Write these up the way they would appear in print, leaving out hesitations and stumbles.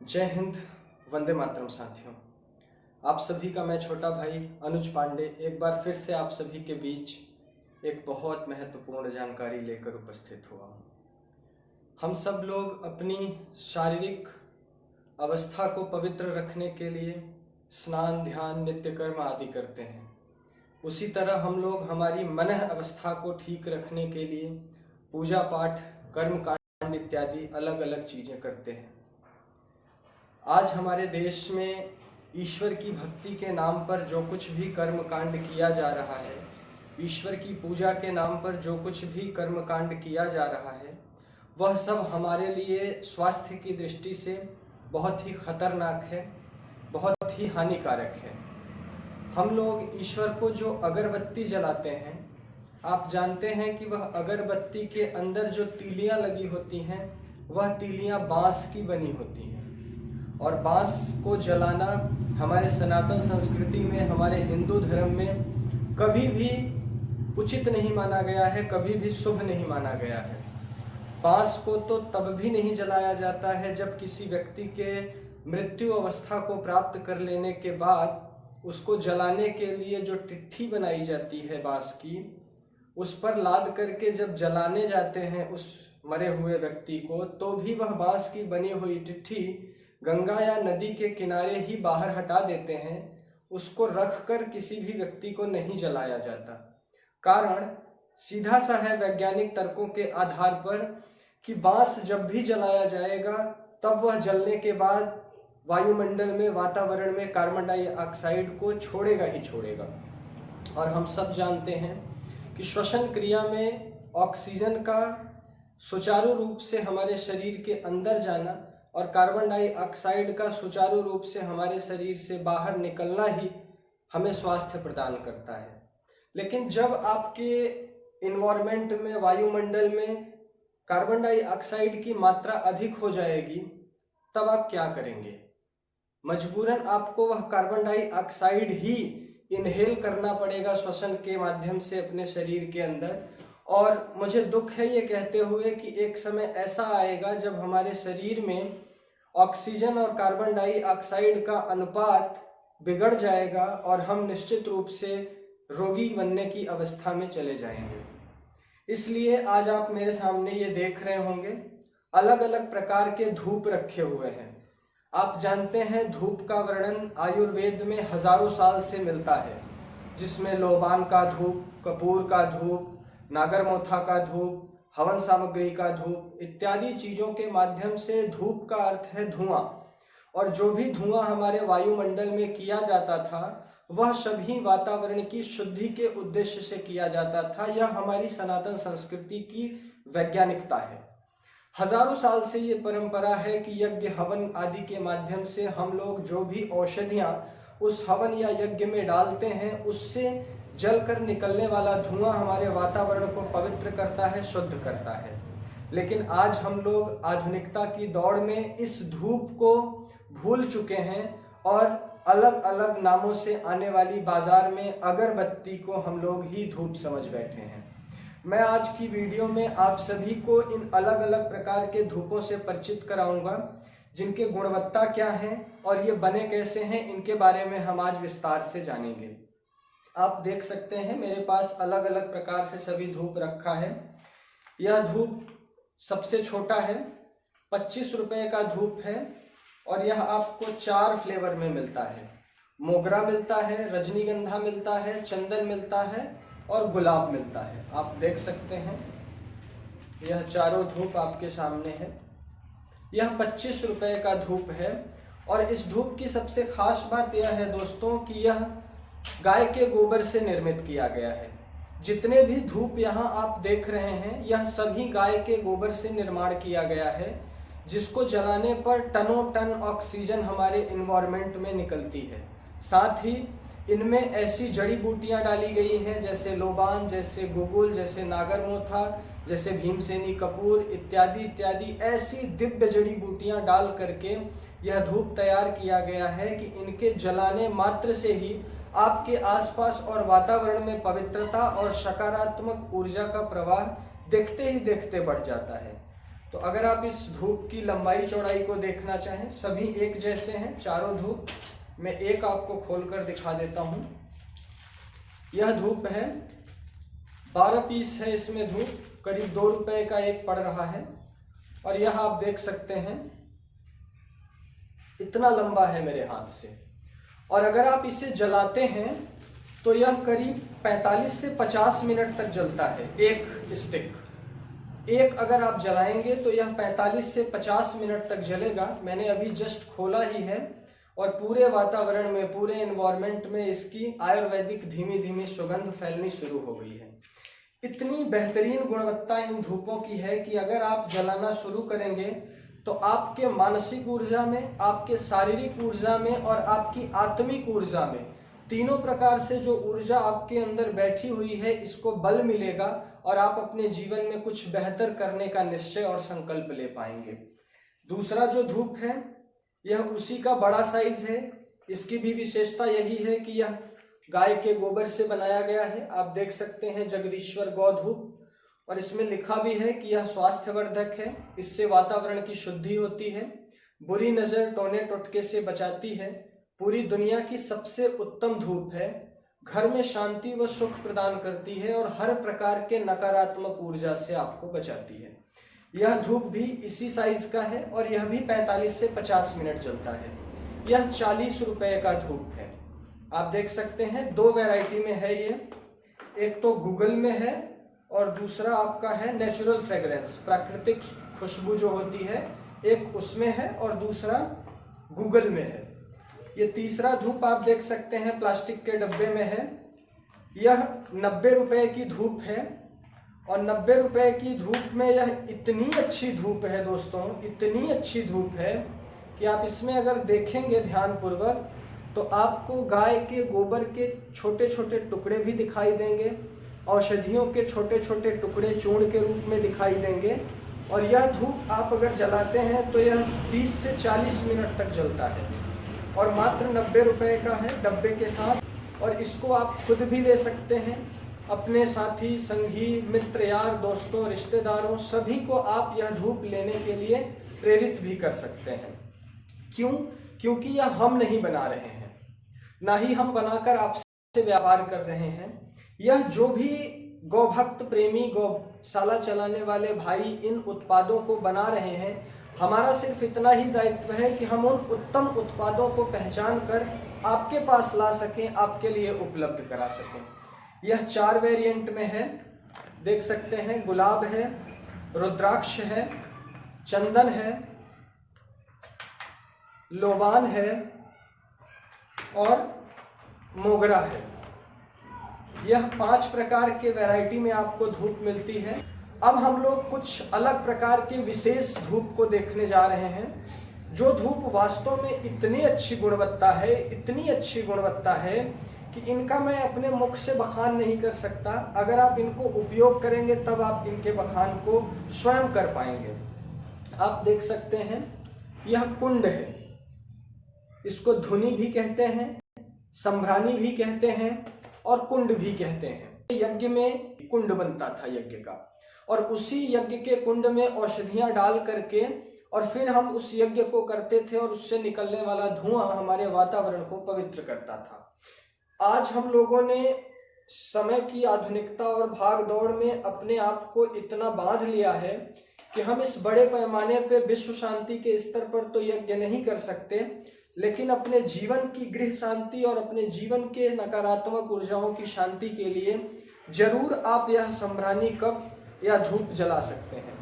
जय हिंद, वंदे मातरम साथियों। आप सभी का मैं छोटा भाई अनुज पांडे एक बार फिर से आप सभी के बीच एक बहुत महत्वपूर्ण जानकारी लेकर उपस्थित हुआ हूँ। हम सब लोग अपनी शारीरिक अवस्था को पवित्र रखने के लिए स्नान, ध्यान, नित्य कर्म आदि करते हैं। उसी तरह हम लोग हमारी मन अवस्था को ठीक रखने के लिए पूजा पाठ, कर्म कांड इत्यादि अलग अलग चीज़ें करते हैं। आज हमारे देश में ईश्वर की भक्ति के नाम पर जो कुछ भी कर्म कांड किया जा रहा है, ईश्वर की पूजा के नाम पर जो कुछ भी कर्म कांड किया जा रहा है, वह सब हमारे लिए स्वास्थ्य की दृष्टि से बहुत ही खतरनाक है, बहुत ही हानिकारक है। हम लोग ईश्वर को जो अगरबत्ती जलाते हैं, आप जानते हैं कि वह अगरबत्ती के अंदर जो तीलियां लगी होती हैं, वह तीलियां बांस की बनी होती हैं। और बांस को जलाना हमारे सनातन संस्कृति में, हमारे हिंदू धर्म में कभी भी उचित नहीं माना गया है, कभी भी शुभ नहीं माना गया है। बांस को तो तब भी नहीं जलाया जाता है जब किसी व्यक्ति के मृत्यु अवस्था को प्राप्त कर लेने के बाद उसको जलाने के लिए जो टिट्ठी बनाई जाती है बांस की, उस पर लाद करके जब जलाने जाते हैं उस मरे हुए व्यक्ति को, तो भी वह बांस की बनी हुई टिट्ठी गंगा या नदी के किनारे ही बाहर हटा देते हैं। उसको रख कर किसी भी व्यक्ति को नहीं जलाया जाता। कारण सीधा सा है वैज्ञानिक तर्कों के आधार पर कि बांस जब भी जलाया जाएगा तब वह जलने के बाद वायुमंडल में, वातावरण में कार्बन डाइऑक्साइड को छोड़ेगा ही छोड़ेगा। और हम सब जानते हैं कि श्वसन क्रिया में ऑक्सीजन का सुचारू रूप से हमारे शरीर के अंदर जाना और कार्बन डाइऑक्साइड का सुचारू रूप से हमारे शरीर से बाहर निकलना ही हमें स्वास्थ्य प्रदान करता है। लेकिन जब आपके इन्वायरमेंट में, वायुमंडल में कार्बन डाइऑक्साइड की मात्रा अधिक हो जाएगी, तब आप क्या करेंगे? मजबूरन आपको वह कार्बन डाइऑक्साइड ही इनहेल करना पड़ेगा श्वसन के माध्यम से अपने शरीर के अंदर। और मुझे दुख है ये कहते हुए कि एक समय ऐसा आएगा जब हमारे शरीर में ऑक्सीजन और कार्बन डाइऑक्साइड का अनुपात बिगड़ जाएगा और हम निश्चित रूप से रोगी बनने की अवस्था में चले जाएंगे। इसलिए आज आप मेरे सामने ये देख रहे होंगे, अलग अलग प्रकार के धूप रखे हुए हैं। आप जानते हैं धूप का वर्णन आयुर्वेद में हजारों साल से मिलता है, जिसमें लोबान का धूप, कपूर का धूप, नागरमोथा का धूप, हवन सामग्री का धूप इत्यादि चीज़ों के माध्यम से, धूप का अर्थ है धुआं, और जो भी धुआं हमारे वायुमंडल में किया जाता था वह सभी वातावरण की शुद्धि के उद्देश्य से किया जाता था। यह हमारी सनातन संस्कृति की वैज्ञानिकता है। हजारों साल से ये परंपरा है कि यज्ञ, हवन आदि के माध्यम से हम लोग जो भी औषधियाँ उस हवन या यज्ञ में डालते हैं, उससे जलकर निकलने वाला धुआं हमारे वातावरण को पवित्र करता है, शुद्ध करता है। लेकिन आज हम लोग आधुनिकता की दौड़ में इस धूप को भूल चुके हैं और अलग अलग नामों से आने वाली बाजार में अगरबत्ती को हम लोग ही धूप समझ बैठे हैं। मैं आज की वीडियो में आप सभी को इन अलग अलग प्रकार के धूपों से परिचित कराऊंगा, जिनके गुणवत्ता क्या हैं और ये बने कैसे हैं, इनके बारे में हम आज विस्तार से जानेंगे। आप देख सकते हैं मेरे पास अलग अलग प्रकार से सभी धूप रखा है। यह धूप सबसे छोटा है, 25 रुपये का धूप है और यह आपको 4 फ्लेवर में मिलता है। मोगरा मिलता है, रजनीगंधा मिलता है, चंदन मिलता है और गुलाब मिलता है। आप देख सकते हैं यह चारों धूप आपके सामने है। यह 25 रुपये का धूप है और इस धूप की सबसे खास बात यह है दोस्तों कि यह गाय के गोबर से निर्मित किया गया है। जितने भी धूप यहाँ आप देख रहे हैं, यह सभी गाय के गोबर से निर्माण किया गया है, जिसको जलाने पर टनों टन ऑक्सीजन हमारे इन्वायरमेंट में निकलती है। साथ ही इनमें ऐसी जड़ी बूटियाँ डाली गई हैं जैसे लोबान, जैसे गुगुल, जैसे नागरमोथा, जैसे भीमसेनी कपूर इत्यादि इत्यादि, ऐसी दिव्य जड़ी बूटियाँ डाल करके यह धूप तैयार किया गया है कि इनके जलाने मात्र से ही आपके आसपास और वातावरण में पवित्रता और सकारात्मक ऊर्जा का प्रवाह देखते ही देखते बढ़ जाता है। तो अगर आप इस धूप की लंबाई चौड़ाई को देखना चाहें, सभी एक जैसे हैं चारों धूप। मैं एक आपको खोलकर दिखा देता हूं। यह धूप है, 12 पीस है इसमें धूप, करीब 2 रुपए का एक पड़ रहा है। और यह आप देख सकते हैं इतना लंबा है मेरे हाथ से। और अगर आप इसे जलाते हैं तो यह करीब 45 से 50 मिनट तक जलता है। एक स्टिक एक अगर आप जलाएंगे तो यह 45 से 50 मिनट तक जलेगा। मैंने अभी जस्ट खोला ही है और पूरे वातावरण में, पूरे एनवायरनमेंट में इसकी आयुर्वेदिक धीमी धीमी सुगंध फैलनी शुरू हो गई है। इतनी बेहतरीन गुणवत्ता इन धूपों की है कि अगर आप जलाना शुरू करेंगे तो आपके मानसिक ऊर्जा में, आपके शारीरिक ऊर्जा में और आपकी आत्मिक ऊर्जा में, तीनों प्रकार से जो ऊर्जा आपके अंदर बैठी हुई है, इसको बल मिलेगा और आप अपने जीवन में कुछ बेहतर करने का निश्चय और संकल्प ले पाएंगे। दूसरा जो धूप है यह उसी का बड़ा साइज है। इसकी भी विशेषता यही है कि यह गाय के गोबर से बनाया गया है। आप देख सकते हैं जगदीश्वर गौ धूप, और इसमें लिखा भी है कि यह स्वास्थ्यवर्धक है, इससे वातावरण की शुद्धि होती है, बुरी नजर टोने टोटके से बचाती है, पूरी दुनिया की सबसे उत्तम धूप है, घर में शांति व सुख प्रदान करती है और हर प्रकार के नकारात्मक ऊर्जा से आपको बचाती है। यह धूप भी इसी साइज का है और यह भी 45 से 50 मिनट जलता है। यह 40 रुपए का धूप है। आप देख सकते हैं 2 वैरायटी में है ये, एक तो गूगल में है और दूसरा आपका है नेचुरल फ्रेग्रेंस, प्राकृतिक खुशबू जो होती है, एक उसमें है और दूसरा गूगल में है। ये तीसरा धूप आप देख सकते हैं प्लास्टिक के डब्बे में है। यह 90 रुपए की धूप है और 90 रुपए की धूप में यह इतनी अच्छी धूप है दोस्तों, इतनी अच्छी धूप है कि आप इसमें अगर देखेंगे ध्यानपूर्वक तो आपको गाय के गोबर के छोटे छोटे टुकड़े भी दिखाई देंगे, औषधियों के छोटे छोटे टुकड़े चूर्ण के रूप में दिखाई देंगे। और यह धूप आप अगर जलाते हैं तो यह 30 से 40 मिनट तक जलता है और मात्र 90 रुपए का है डब्बे के साथ। और इसको आप खुद भी ले सकते हैं, अपने साथी संगी मित्र यार दोस्तों रिश्तेदारों सभी को आप यह धूप लेने के लिए प्रेरित भी कर सकते हैं। क्यों? क्योंकि यह हम नहीं बना रहे हैं, ना ही हम बनाकर आपसे व्यापार कर रहे हैं। यह जो भी गौभक्त प्रेमी गौशाला चलाने वाले भाई इन उत्पादों को बना रहे हैं, हमारा सिर्फ इतना ही दायित्व है कि हम उन उत्तम उत्पादों को पहचान कर आपके पास ला सकें, आपके लिए उपलब्ध करा सकें। यह 4 वेरिएंट में है, देख सकते हैं, गुलाब है, रुद्राक्ष है, चंदन है, लोबान है और मोगरा है। यह 5 प्रकार के वैरायटी में आपको धूप मिलती है। अब हम लोग कुछ अलग प्रकार के विशेष धूप को देखने जा रहे हैं, जो धूप वास्तव में इतनी अच्छी गुणवत्ता है, इतनी अच्छी गुणवत्ता है कि इनका मैं अपने मुख से बखान नहीं कर सकता। अगर आप इनको उपयोग करेंगे तब आप इनके बखान को स्वयं कर पाएंगे। आप देख सकते हैं यह कुंड है, इसको धुनी भी कहते हैं, संभ्रानी भी कहते हैं और कुंड भी कहते हैं। यज्ञ में कुंड बनता था यज्ञ का, और उसी यज्ञ के कुंड में औषधियां डाल करके और फिर हम उस यज्ञ को करते थे और उससे निकलने वाला धुआं हमारे वातावरण को पवित्र करता था। आज हम लोगों ने समय की आधुनिकता और भाग दौड़ में अपने आप को इतना बांध लिया है कि हम इस बड़े पैमाने पे विश्व शांति के स्तर पर तो यज्ञ नहीं कर सकते, लेकिन अपने जीवन की गृह शांति और अपने जीवन के नकारात्मक ऊर्जाओं की शांति के लिए जरूर आप यह संभ्रानी कप या धूप जला सकते हैं।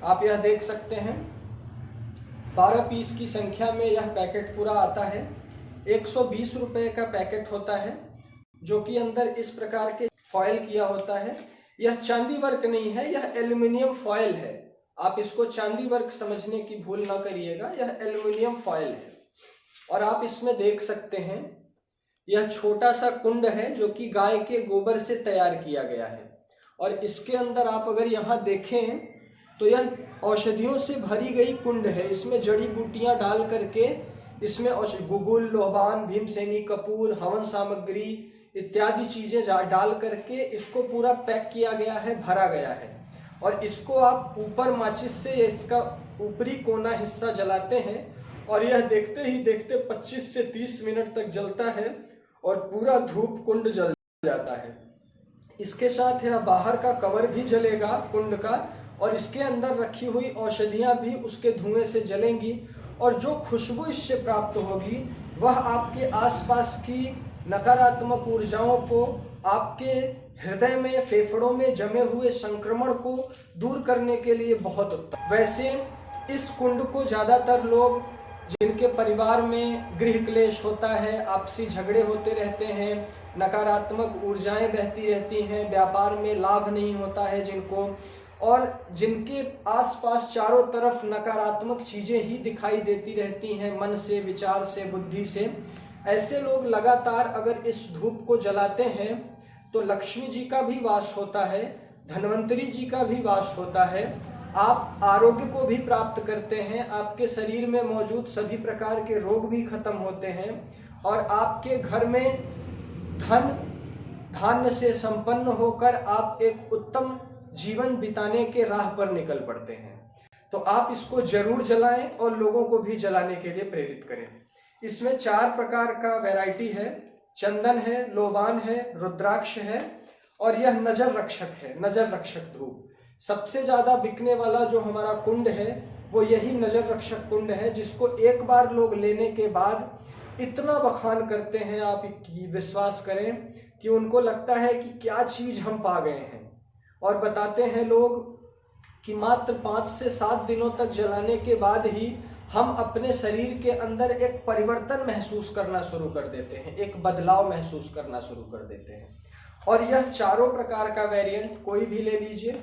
आप यह देख सकते हैं 12 पीस की संख्या में यह पैकेट पूरा आता है। 120 रुपए का पैकेट होता है, जो कि अंदर इस प्रकार के फॉयल किया होता है। यह चांदी वर्क नहीं है, यह एल्युमिनियम फॉयल है। आप इसको चांदी वर्क समझने की भूल ना करिएगा, यह एल्युमिनियम फॉयल है। और आप इसमें देख सकते हैं यह छोटा सा कुंड है जो कि गाय के गोबर से तैयार किया गया है। और इसके अंदर आप अगर यहाँ देखें तो यह औषधियों से भरी गई कुंड है। इसमें जड़ी बूटियां डाल करके, इसमें गुगुल, लोबान, भीमसेनी कपूर, हवन सामग्री इत्यादि चीजें डाल करके इसको पूरा पैक किया गया है, भरा गया है। और इसको आप ऊपर माचिस से इसका ऊपरी कोना हिस्सा जलाते हैं और यह देखते ही देखते 25 से 30 मिनट तक जलता है और पूरा धूप कुंड जल जाता है। इसके साथ यह बाहर का कवर भी जलेगा कुंड का, और इसके अंदर रखी हुई औषधियां भी उसके धुएं से जलेंगी, और जो खुशबू इससे प्राप्त होगी वह आपके आसपास की नकारात्मक ऊर्जाओं को, आपके हृदय में, फेफड़ों में जमे हुए संक्रमण को दूर करने के लिए बहुत उत्तम। वैसे इस कुंड को ज़्यादातर लोग जिनके परिवार में गृह क्लेश होता है, आपसी झगड़े होते रहते हैं, नकारात्मक ऊर्जाएं बहती रहती हैं, व्यापार में लाभ नहीं होता है जिनको, और जिनके आसपास चारों तरफ नकारात्मक चीजें ही दिखाई देती रहती हैं मन से, विचार से, बुद्धि से, ऐसे लोग लगातार अगर इस धूप को जलाते हैं तो लक्ष्मी जी का भी वास होता है, धन्वंतरी जी का भी वास होता है, आप आरोग्य को भी प्राप्त करते हैं, आपके शरीर में मौजूद सभी प्रकार के रोग भी खत्म होते हैं, और आपके घर में धन धान्य से संपन्न होकर आप एक उत्तम जीवन बिताने के राह पर निकल पड़ते हैं। तो आप इसको जरूर जलाएं और लोगों को भी जलाने के लिए प्रेरित करें। इसमें 4 प्रकार का वैरायटी है, चंदन है, लोबान है, रुद्राक्ष है, और यह नजर रक्षक है, नजर रक्षक धूप। सबसे ज्यादा बिकने वाला जो हमारा कुंड है वो यही नजर रक्षक कुंड है, जिसको एक बार लोग लेने के बाद इतना बखान करते हैं, आप विश्वास करें कि उनको लगता है कि क्या चीज हम पा गए हैं। और बताते हैं लोग कि मात्र 5 से 7 दिनों तक जलाने के बाद ही हम अपने शरीर के अंदर एक परिवर्तन महसूस करना शुरू कर देते हैं, एक बदलाव महसूस करना शुरू कर देते हैं। और यह चारों प्रकार का वेरिएंट कोई भी ले लीजिए,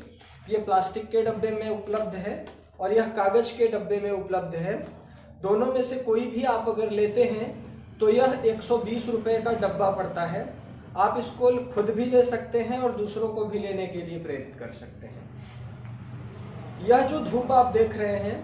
ये प्लास्टिक के डब्बे में उपलब्ध है और यह कागज के डब्बे में उपलब्ध है। दोनों में से कोई भी आप अगर लेते हैं तो यह 120 रुपये का डब्बा पड़ता है। आप इसको खुद भी ले सकते हैं और दूसरों को भी लेने के लिए प्रेरित कर सकते हैं। यह जो धूप आप देख रहे हैं,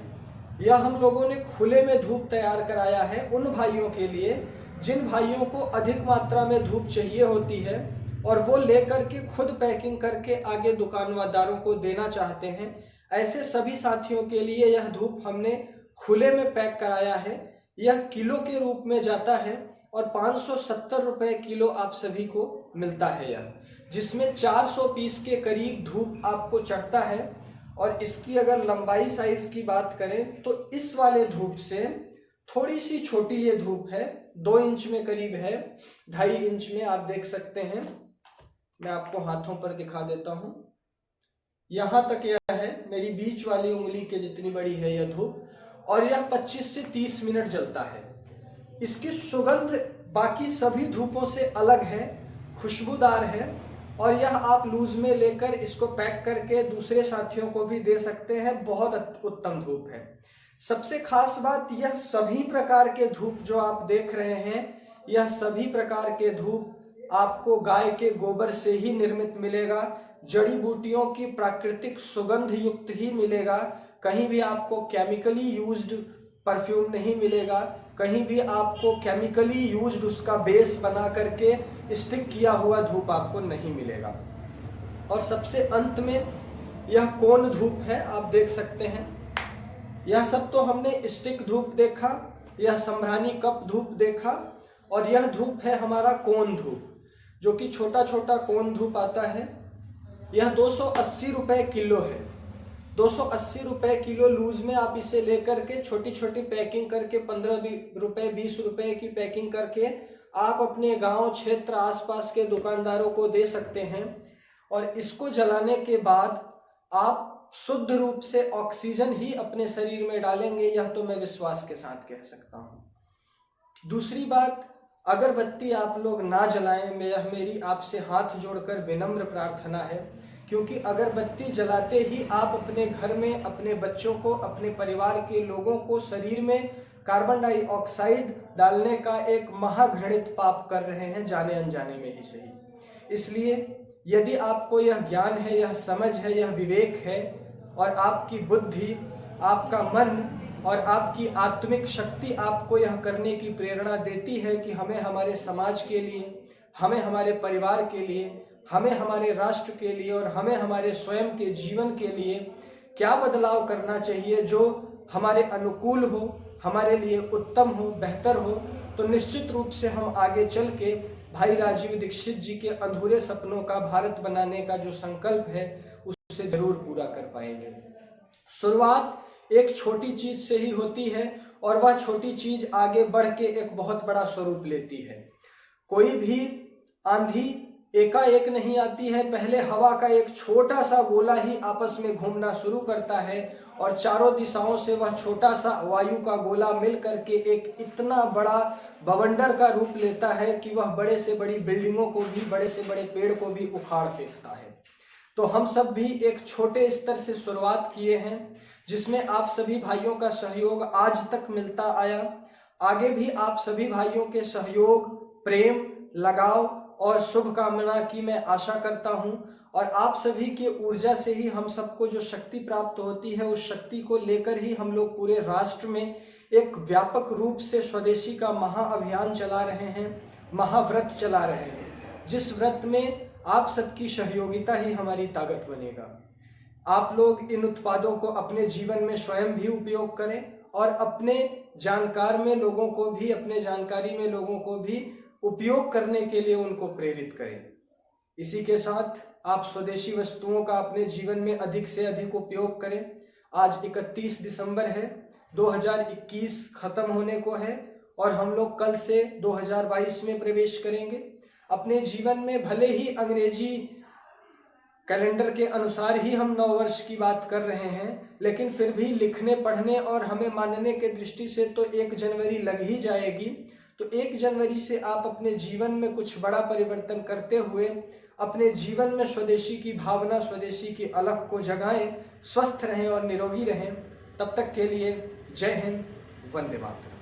यह हम लोगों ने खुले में धूप तैयार कराया है उन भाइयों के लिए जिन भाइयों को अधिक मात्रा में धूप चाहिए होती है और वो लेकर के खुद पैकिंग करके आगे दुकानदारों को देना चाहते हैं। ऐसे सभी साथियों के लिए यह धूप हमने खुले में पैक कराया है। यह किलो के रूप में जाता है और 570 रुपये किलो आप सभी को मिलता है यह, जिसमें 400 पीस के करीब धूप आपको चढ़ता है। और इसकी अगर लंबाई साइज की बात करें तो इस वाले धूप से थोड़ी सी छोटी ये धूप है, 2 इंच में करीब है, 2.5 इंच में आप देख सकते हैं। मैं आपको हाथों पर दिखा देता हूं, यहां तक यह है, मेरी बीच वाली उंगली के जितनी बड़ी है यह धूप, और यह 25 से 30 मिनट जलता है। इसकी सुगंध बाकी सभी धूपों से अलग है, खुशबूदार है, और यह आप लूज में लेकर इसको पैक करके दूसरे साथियों को भी दे सकते हैं। बहुत उत्तम धूप है। सबसे खास बात, यह सभी प्रकार के धूप जो आप देख रहे हैं, यह सभी प्रकार के धूप आपको गाय के गोबर से ही निर्मित मिलेगा, जड़ी बूटियों की प्राकृतिक सुगंध युक्त ही मिलेगा। कहीं भी आपको केमिकली यूज्ड परफ्यूम नहीं मिलेगा, कहीं भी आपको केमिकली यूज्ड उसका बेस बना करके स्टिक किया हुआ धूप आपको नहीं मिलेगा। और सबसे अंत में यह कोन धूप है, आप देख सकते हैं। यह सब तो हमने स्टिक धूप देखा, यह संभ्रानी कप धूप देखा, और यह धूप है हमारा कोन धूप, जो कि छोटा छोटा कोन धूप आता है। यह 280 रुपये किलो है। 280 रुपये किलो लूज में आप इसे लेकर के छोटी छोटी पैकिंग करके 15 रुपये 20 रुपये की पैकिंग करके आप अपने गांव क्षेत्र आसपास के दुकानदारों को दे सकते हैं। और इसको जलाने के बाद आप शुद्ध रूप से ऑक्सीजन ही अपने शरीर में डालेंगे, यह तो मैं विश्वास के साथ कह सकता हूँ। दूसरी बात, अगरबत्ती आप लोग ना जलाएं, यह मेरी आपसे हाथ जोड़कर विनम्र प्रार्थना है, क्योंकि अगरबत्ती जलाते ही आप अपने घर में अपने बच्चों को, अपने परिवार के लोगों को शरीर में कार्बन डाइऑक्साइड डालने का एक महाघृणित पाप कर रहे हैं, जाने अनजाने में ही सही। इसलिए यदि आपको यह ज्ञान है, यह समझ है, यह विवेक है, और आपकी बुद्धि, आपका मन और आपकी आत्मिक शक्ति आपको यह करने की प्रेरणा देती है कि हमें हमारे समाज के लिए, हमें हमारे परिवार के लिए, हमें हमारे राष्ट्र के लिए और हमें हमारे स्वयं के जीवन के लिए क्या बदलाव करना चाहिए जो हमारे अनुकूल हो, हमारे लिए उत्तम हो, बेहतर हो, तो निश्चित रूप से हम आगे चल के भाई राजीव दीक्षित जी के अधूरे सपनों का भारत बनाने का जो संकल्प है उसे जरूर पूरा कर पाएंगे। शुरुआत एक छोटी चीज से ही होती है और वह छोटी चीज आगे बढ़ के एक बहुत बड़ा स्वरूप लेती है। कोई भी आंधी एकाएक नहीं आती है, पहले हवा का एक छोटा सा गोला ही आपस में घूमना शुरू करता है और चारों दिशाओं से वह छोटा सा वायु का गोला मिल करके एक इतना बड़ा बवंडर का रूप लेता है कि वह बड़े से बड़ी बिल्डिंगों को भी, बड़े से बड़े पेड़ को भी उखाड़ फेंकता है। तो हम सब भी एक छोटे स्तर से शुरुआत किए हैं जिसमें आप सभी भाइयों का सहयोग आज तक मिलता आया। आगे भी आप सभी भाइयों के सहयोग, प्रेम, लगाव और शुभकामना की मैं आशा करता हूं और आप सभी की ऊर्जा से ही हम सबको जो शक्ति प्राप्त होती है उस शक्ति को लेकर ही हम लोग पूरे राष्ट्र में एक व्यापक रूप से स्वदेशी का महाअभियान चला रहे हैं, महाव्रत चला रहे हैं, जिस व्रत में आप सबकी सहयोगिता ही हमारी ताकत बनेगा। आप लोग इन उत्पादों को अपने जीवन में स्वयं भी उपयोग करें और अपने जानकार में लोगों को भी, अपने जानकारी में लोगों को भी उपयोग करने के लिए उनको प्रेरित करें। इसी के साथ आप स्वदेशी वस्तुओं का अपने जीवन में अधिक से अधिक उपयोग करें। आज 31 दिसंबर है, 2021 खत्म होने को है और हम लोग कल से 2022 में प्रवेश करेंगे। अपने जीवन में भले ही अंग्रेजी कैलेंडर के अनुसार ही हम 9 वर्ष की बात कर रहे हैं, लेकिन फिर भी लिखने, पढ़ने और हमें मानने के दृष्टि से तो 1 जनवरी लग ही जाएगी। तो 1 जनवरी से आप अपने जीवन में कुछ बड़ा परिवर्तन करते हुए अपने जीवन में स्वदेशी की भावना, स्वदेशी की अलख को जगाएं, स्वस्थ रहें और निरोगी रहें। तब तक के लिए जय हिंद, वंदे मातरम।